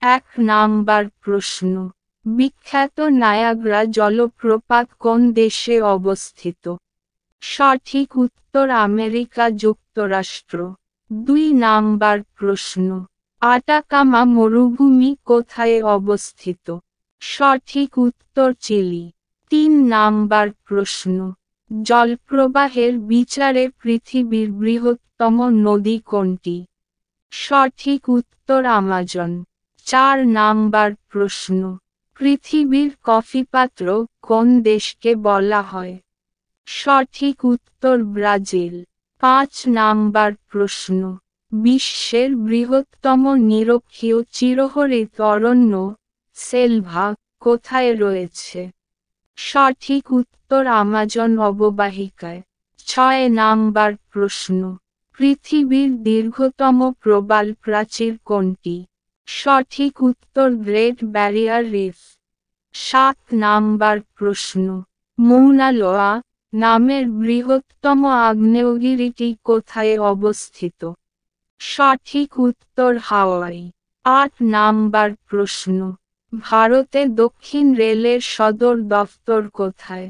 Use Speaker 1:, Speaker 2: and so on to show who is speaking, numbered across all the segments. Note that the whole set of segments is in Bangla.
Speaker 1: এক নাম্বার প্রশ্ন, বিখ্যাত নায়াগ্রা জলপ্রপাত কোন দেশে অবস্থিত? সঠিক উত্তর আমেরিকা যুক্তরাষ্ট্র। ২ নাম্বার প্রশ্ন, আটাকামা মরুভূমি কোথায় অবস্থিত? সঠিক উত্তর চিলি। ৩ নাম্বার প্রশ্ন, জলপ্রবাহের বিচারে পৃথিবীর বৃহত্তম নদী কোনটি? সঠিক উত্তর আমাজন। ৪ নাম্বার প্রশ্ন, পৃথিবীর কফিপাত্র কোন দেশকে বলা হয়? সঠিক উত্তর ব্রাজিল। ৫ নাম্বার প্রশ্ন, বিশ্বের বৃহত্তম নিরক্ষীয় চিরহরিৎ অরণ্য সেলভা কোথায় রয়েছে? সঠিক উত্তর আমাজন অববাহিকায়। ৬ নাম্বার প্রশ্ন, পৃথিবীর দীর্ঘতম প্রবাল প্রাচীর কোনটি? সঠিক উত্তর গ্রেট ব্যারিয়ার রিফ। ৭ নাম্বার প্রশ্ন, মৌনা লোয়া নামের বৃহত্তম আগ্নেয়গিরিটি কোথায় অবস্থিত? সঠিক উত্তর হাওয়াই। ৮ নাম্বার প্রশ্ন, ভারতে দক্ষিণ রেলের সদর দফতর কোথায়?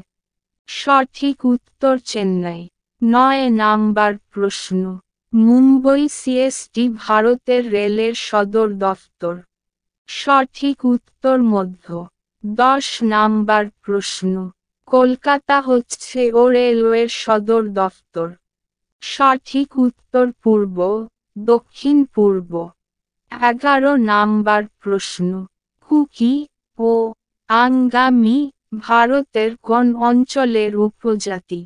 Speaker 1: সঠিক উত্তর চেন্নাই। ৯ নাম্বার প্রশ্ন, মুম্বই সিএসটি ভারতের রেলের সদর দফতর। সঠিক উত্তর মধ্য। ১০ নাম্বার প্রশ্ন, কলকাতা হচ্ছে ও রেলওয়ের সদর দফতর? সঠিক উত্তর পূর্ব, দক্ষিণ পূর্ব। ১১ নাম্বার প্রশ্ন, কুকি ও আঙ্গামি ভারতের কোন অঞ্চলের উপজাতি?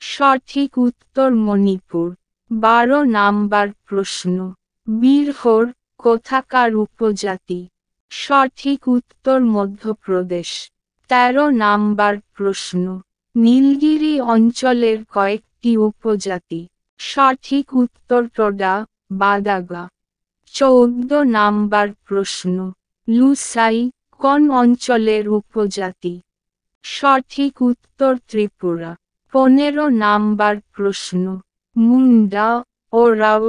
Speaker 1: সঠিক উত্তর মণিপুর। ১২ নাম্বার প্রশ্ন, বীরহোর কোথাকার উপজাতি? সঠিক উত্তর মধ্যপ্রদেশ। ১৩ নাম্বার প্রশ্ন, নীলগিরি অঞ্চলের কয়েকটি উপজাতি? সঠিক উত্তর টোডা, বাদাগা। ১৪ নাম্বার প্রশ্ন, লুসাই কোন অঞ্চলের উপজাতি? সঠিক উত্তর ত্রিপুরা। ১৫ নাম্বার প্রশ্ন, মুন্ডা, ওরাও,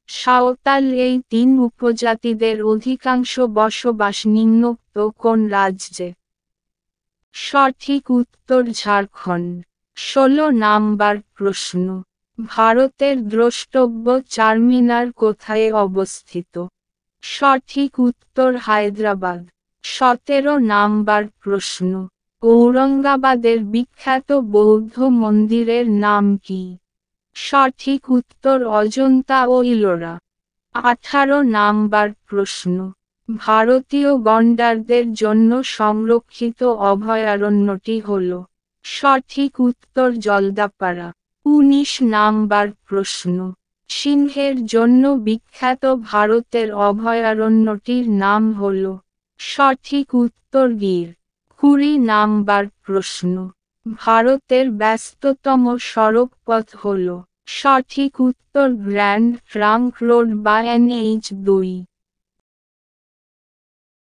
Speaker 1: সাঁওতাল এই ৩ উপজাতিদের অধিকাংশ বসবাস নিম্নোক্ত কোন রাজ্যে? সঠিক উত্তর ঝাড়খণ্ড। ১৬ নাম্বার প্রশ্ন, ভারতের দ্রষ্টব্য চারমিনার কোথায় অবস্থিত? সঠিক উত্তর হায়দ্রাবাদ। ১৭ নাম্বার প্রশ্ন, ঔরঙ্গাবাদের বিখ্যাত বৌদ্ধ মন্দিরের নাম কি? সঠিক উত্তর অজন্তা ও ইলোরা। ১৮ নাম্বার প্রশ্ন, ভারতীয় গন্ডারদের জন্য সংরক্ষিত অভয়ারণ্যটি হল? সঠিক উত্তর জলদাপাড়া। ১৯ নাম্বার প্রশ্ন, সিংহের জন্য বিখ্যাত ভারতের অভয়ারণ্যটির নাম হল? সঠিক উত্তর গির। ২০ নাম্বার প্রশ্ন, ভারতের ব্যস্ততম সড়কপথ হল? সঠিক উত্তর গ্র্যান্ড ট্রাঙ্ক রোড বা NH2।